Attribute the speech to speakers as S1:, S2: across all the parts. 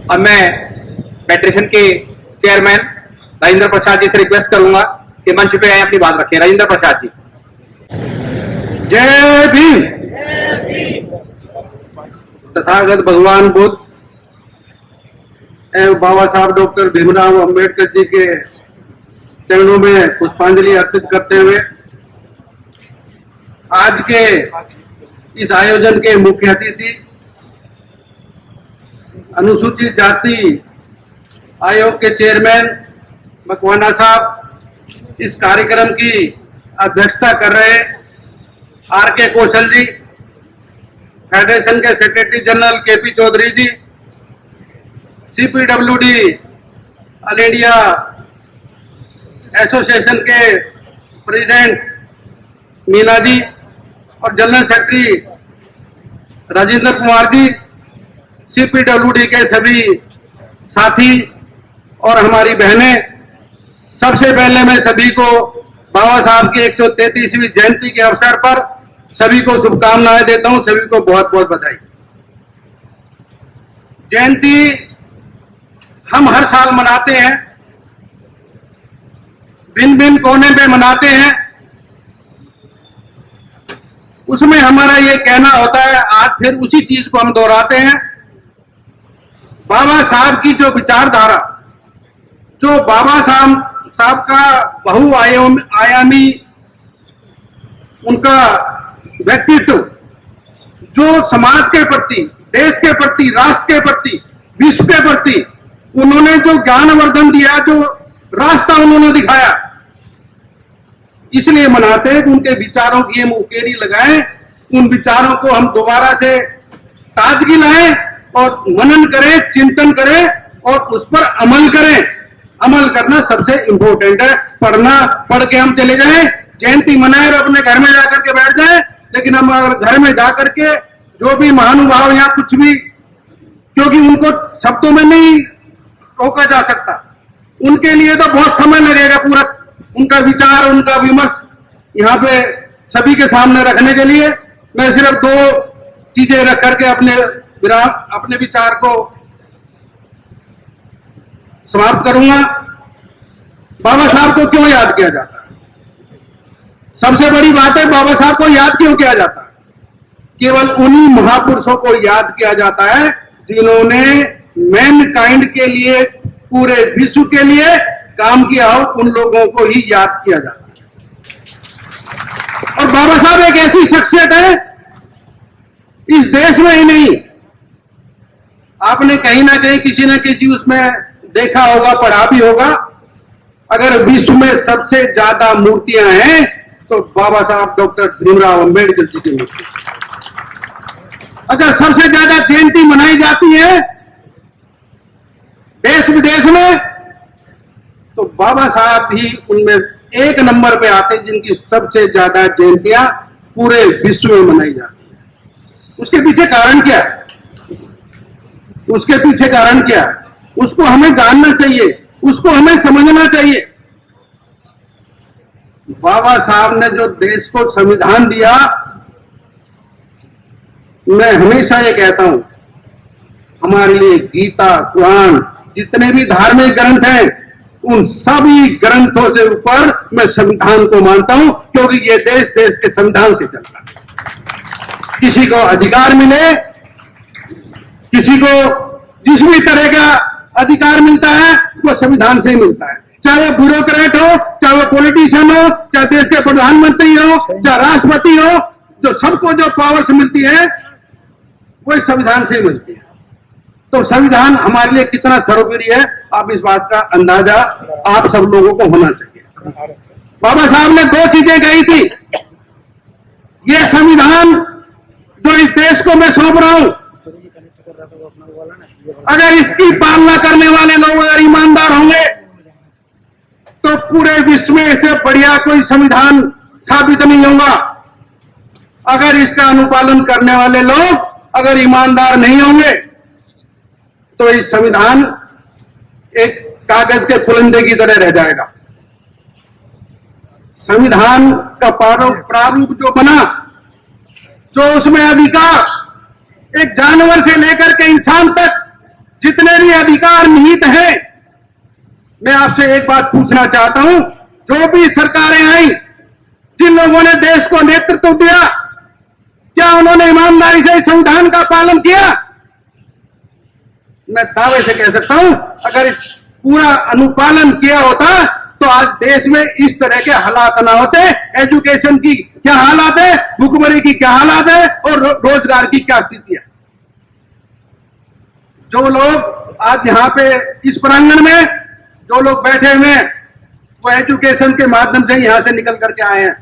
S1: अब मैं फेडरेशन के चेयरमैन राजेंद्र प्रसाद जी से रिक्वेस्ट करूंगा कि मंच पे आए, अपनी बात रखें। राजेंद्र प्रसाद जी।
S2: जय भीम। तथागत भगवान बुद्ध एवं बाबा साहब डॉक्टर भीमराव अंबेडकर जी के चरणों में पुष्पांजलि अर्पित करते हुए आज के इस आयोजन के मुख्य अतिथि अनुसूचित जाति आयोग के चेयरमैन मकवाना साहब, इस कार्यक्रम की अध्यक्षता कर रहे आर के कौशल जी, फेडरेशन के सेक्रेटरी जनरल के पी चौधरी जी, CPWD ऑल इंडिया एसोसिएशन के प्रेसिडेंट मीना जी और general secretary Rajendra Kumar ji, CPWD के सभी साथी और हमारी बहनें, सबसे पहले मैं सभी को बाबा साहब की 133वीं जयंती के अवसर पर सभी को शुभकामनाएं देता हूं। सभी को बहुत बहुत बधाई। जयंती हम हर साल मनाते हैं, भिन्न भिन्न कोने पे मनाते हैं। उसमें हमारा ये कहना होता है, आज फिर उसी चीज को हम दोहराते हैं। बाबा साहब की जो विचारधारा, जो बाबा साहब का बहुआयामी उनका व्यक्तित्व, जो समाज के प्रति, देश के प्रति, राष्ट्र के प्रति, विश्व के प्रति उन्होंने जो ज्ञानवर्धन दिया, जो रास्ता उन्होंने दिखाया, इसलिए मनाते हैं कि उनके विचारों की हम उकेरी लगाएं, उन विचारों को हम दोबारा से ताजगी लाएं और मनन करें, चिंतन करें और उस पर अमल करें। अमल करना सबसे इंपॉर्टेंट है। पढ़ के हम चले जाएं, जयंती मनाए और अपने घर में जाकर के बैठ जाएं, लेकिन हम अगर घर में जाकर के जो भी महानुभाव या कुछ भी, क्योंकि उनको शब्दों में नहीं रोका जा सकता, उनके लिए तो बहुत समय लगेगा पूरा उनका विचार, उनका विमर्श यहाँ पे सभी के सामने रखने के लिए। मैं सिर्फ दो चीजें रख करके अपने विचार को समाप्त करूंगा। बाबा साहब को क्यों याद किया जाता है? सबसे बड़ी बात है, बाबा साहब को याद क्यों किया जाता है? केवल उन्हीं महापुरुषों को याद किया जाता है जिन्होंने मैनकाइंड के लिए, पूरे विश्व के लिए काम किया हो, उन लोगों को ही याद किया जाता है। और बाबा साहब एक ऐसी शख्सियत है, इस देश में ही नहीं, आपने कहीं ना कहीं किसी न किसी उसमें देखा होगा, पढ़ा भी होगा, अगर विश्व में सबसे ज्यादा मूर्तियां हैं तो बाबा साहब डॉक्टर भीमराव अंबेडकर जी की मूर्ति। अगर सबसे ज्यादा जयंती मनाई जाती है देश विदेश में, तो बाबा साहब ही उनमें एक नंबर पे आते, जिनकी सबसे ज्यादा जयंतियां पूरे विश्व में मनाई जाती है। उसके पीछे कारण क्या है? उसके पीछे कारण क्या है? उसको हमें जानना चाहिए, उसको हमें समझना चाहिए। बाबा साहब ने जो देश को संविधान दिया, मैं हमेशा ये कहता हूं, हमारे लिए गीता, कुरान, जितने भी धार्मिक ग्रंथ हैं, उन सभी ग्रंथों से ऊपर मैं संविधान को मानता हूं, क्योंकि ये देश के संविधान से चलता है। किसी को अधिकार मिले, किसी को जिस भी तरह का अधिकार मिलता है वो संविधान से ही मिलता है। चाहे वो ब्यूरोक्रेट हो, चाहे वो पॉलिटिशियन हो, चाहे देश के प्रधानमंत्री हो, चाहे राष्ट्रपति हो, जो सबको जो पावर्स मिलती है वो संविधान से ही मिलती है। तो संविधान हमारे लिए कितना सर्वोपरि है, आप इस बात का अंदाजा आप सब लोगों को होना चाहिए। बाबा साहब ने दो चीजें कही थी, ये संविधान जो इस देश को मैं सौंप रहा हूं, अगर इसकी पालना करने वाले लोग अगर ईमानदार होंगे तो पूरे विश्व में इससे बढ़िया कोई संविधान साबित नहीं होगा। अगर इसका अनुपालन करने वाले लोग अगर ईमानदार नहीं होंगे तो इस संविधान एक कागज के पुलंदे की तरह रह जाएगा। संविधान का प्रारूप जो बना, जो उसमें अधिकार एक जानवर से लेकर के इंसान तक जितने भी अधिकार निहित हैं, मैं आपसे एक बात पूछना चाहता हूं, जो भी सरकारें आई, जिन लोगों ने देश को नेतृत्व दिया, क्या उन्होंने ईमानदारी से संविधान का पालन किया? मैं दावे से कह सकता हूं, अगर पूरा अनुपालन किया होता तो आज देश में इस तरह के हालात ना होते। एजुकेशन की क्या हालात है, भुखमरी की क्या हालात है, और रोजगार की क्या स्थिति है। जो लोग आज यहां पे इस प्रांगण में जो लोग बैठे हुए हैं, वो एजुकेशन के माध्यम से यहां से निकल करके आए हैं।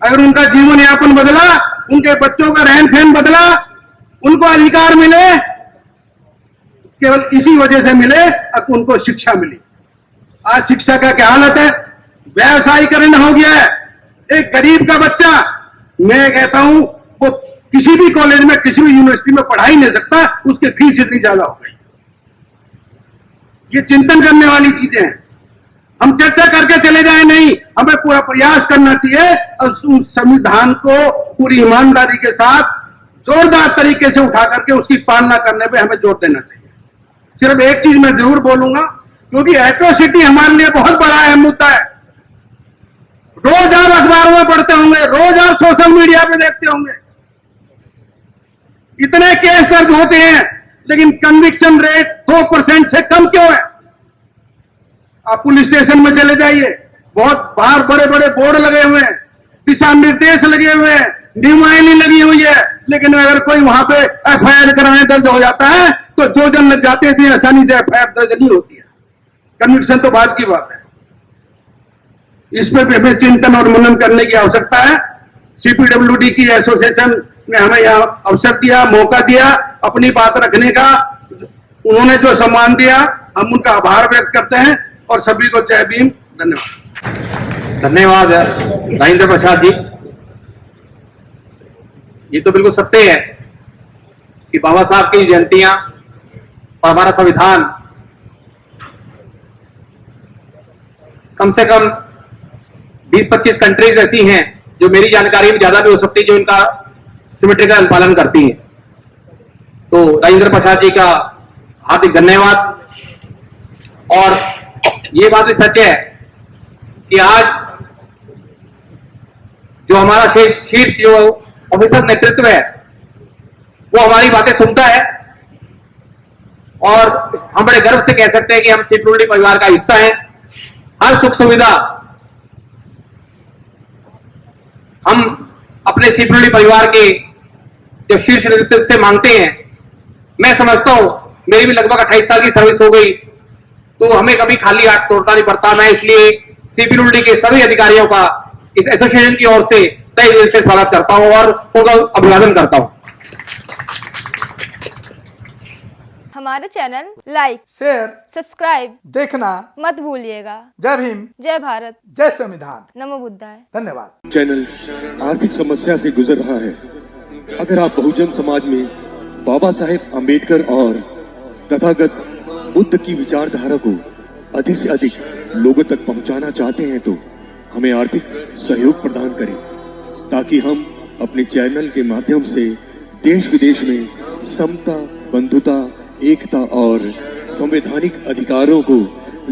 S2: अगर उनका जीवन यापन बदला, उनके बच्चों का रहन सहन बदला, उनको अधिकार मिले, केवल इसी वजह से मिले कि उनको शिक्षा मिली। आज शिक्षा का क्या हालत है, व्यवसायीकरण हो गया है। एक गरीब का बच्चा, मैं कहता हूं, वो किसी भी कॉलेज में, किसी भी यूनिवर्सिटी में पढ़ा ही नहीं सकता, उसकी फीस इतनी ज्यादा हो गई। ये चिंतन करने वाली चीजें हैं। हम चर्चा करके चले जाए नहीं, हमें पूरा प्रयास करना चाहिए और उस संविधान को पूरी ईमानदारी के साथ जोरदार तरीके से उठा करके उसकी पालना करने पे हमें जोर देना चाहिए। सिर्फ एक चीज मैं जरूर बोलूंगा, क्योंकि एट्रोसिटी हमारे लिए बहुत बड़ा अहम मुद्दा है। रोज आप अखबारों में पढ़ते होंगे, रोज आप सोशल मीडिया पे देखते होंगे, इतने केस दर्ज होते हैं, लेकिन कन्विक्शन रेट 2% से कम क्यों है? आप पुलिस स्टेशन में चले जाइए, बहुत बाहर बड़े बड़े बोर्ड लगे हुए हैं, दिशा निर्देश लगे हुए हैं, नियमावली लगी हुई है, लेकिन अगर कोई वहां पे एफआईआर कराने दर्ज हो जाता है तो जो जन लग जाते थे, आसानी से एफआईआर दर्ज नहीं होती है। कन्विक्शन तो बाद की बात है। इस पर भी हमें चिंतन और मनन करने की आवश्यकता है। सीपीडब्ल्यूडी की एसोसिएशन ने हमें यहां अवसर दिया, मौका दिया अपनी बात रखने का। उन्होंने जो सम्मान दिया, हम उनका आभार व्यक्त करते हैं और सभी को जय भीम। धन्यवाद।
S1: धन्यवाद राजेंद्र प्रसाद जी। ये तो बिल्कुल सत्य है कि बाबा साहब की जयंतियां और हमारा संविधान कम से कम 20-25 कंट्रीज ऐसी हैं जो मेरी जानकारी में ज्यादा भी हो सकती है, जो इनका सिमेट्रिकल अनुपालन करती हैं। तो राजेंद्र प्रसाद जी का हार्दिक धन्यवाद। और ये बात भी सच है कि आज जो हमारा शीर्ष जो ऑफिसर नेतृत्व है, वो हमारी बातें सुनता है और हम बड़े गर्व से कह सकते हैं कि हम सीपीडब्ल्यूडी परिवार का हिस्सा हैं। हर सुख सुविधा हम अपने सीपीडब्ल्यूडी परिवार के जब शीर्ष नेतृत्व से मांगते हैं। मैं समझता हूं, मेरी भी लगभग 28 साल की सर्विस हो गई, तो हमें कभी खाली हाथ तोड़ना नहीं पड़ता। मैं इसलिए सीपीडब्ल्यूडी के सभी अधिकारियों का इस एसोसिएशन की ओर से तहे दिल से स्वागत करता हूं और उनका अभिवादन करता हूं।
S3: हमारे चैनल लाइक,
S4: शेयर,
S3: सब्सक्राइब
S4: देखना
S3: मत भूलिएगा।
S4: जय भीम,
S3: जय भारत,
S4: जय संविधान।
S3: नमो बुद्धाय।
S4: धन्यवाद।
S5: चैनल आर्थिक समस्या से गुजर रहा है। अगर आप बहुजन समाज में बाबा साहेब आम्बेडकर और तथागत बुद्ध की विचारधारा को अधिक से अधिक लोगों तक पहुंचाना चाहते हैं तो हमें आर्थिक सहयोग प्रदान करें, ताकि हम अपने चैनल के माध्यम से देश विदेश में समता, बंधुता, एकता और संवैधानिक अधिकारों को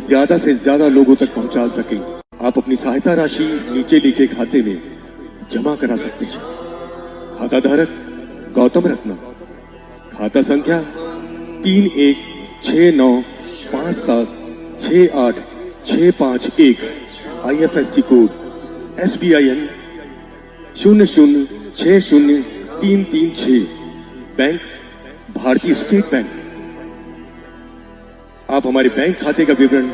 S5: ज्यादा से ज्यादा लोगों तक पहुंचा सकें। आप अपनी सहायता राशि नीचे लिखे खाते में जमा करा सकते हैं। खाता धारक गौतम रत्न, खाता संख्या 316957686551, IFSC कोड SBIN 0060336, बैंक भारतीय स्टेट बैंक। आप हमारे बैंक खाते का विवरण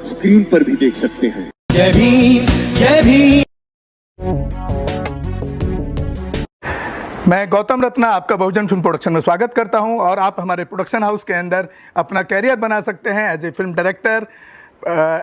S5: स्क्रीन पर भी देख सकते हैं।
S6: जय भीम, जय भीम।
S4: मैं गौतम रत्ना आपका बहुजन फिल्म प्रोडक्शन में स्वागत करता हूं और आप हमारे प्रोडक्शन हाउस के अंदर अपना कैरियर बना सकते हैं as a film director,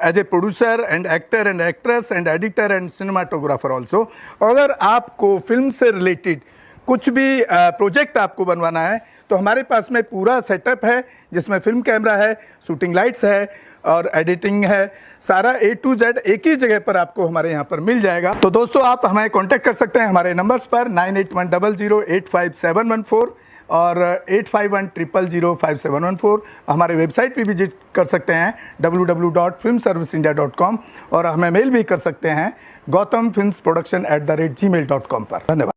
S4: as a producer and actor and actress and editor and cinematographer also. अगर आपको फिल्म से रिलेटेड कुछ भी प्रोजेक्ट आपको बनवाना है तो हमारे पास में पूरा सेटअप है, जिसमें फिल्म कैमरा है, शूटिंग लाइट्स है और एडिटिंग है। सारा A to Z एक ही जगह पर आपको हमारे यहाँ पर मिल जाएगा। तो दोस्तों, आप हमें कांटेक्ट कर सकते हैं हमारे नंबर्स पर 9810085714। और 8510005714। हमारे वेबसाइट पे विजिट कर सकते हैं www.filmserviceindia.com और हमें मेल भी कर सकते हैं gautamfilmsproduction@gmail.com पर। धन्यवाद।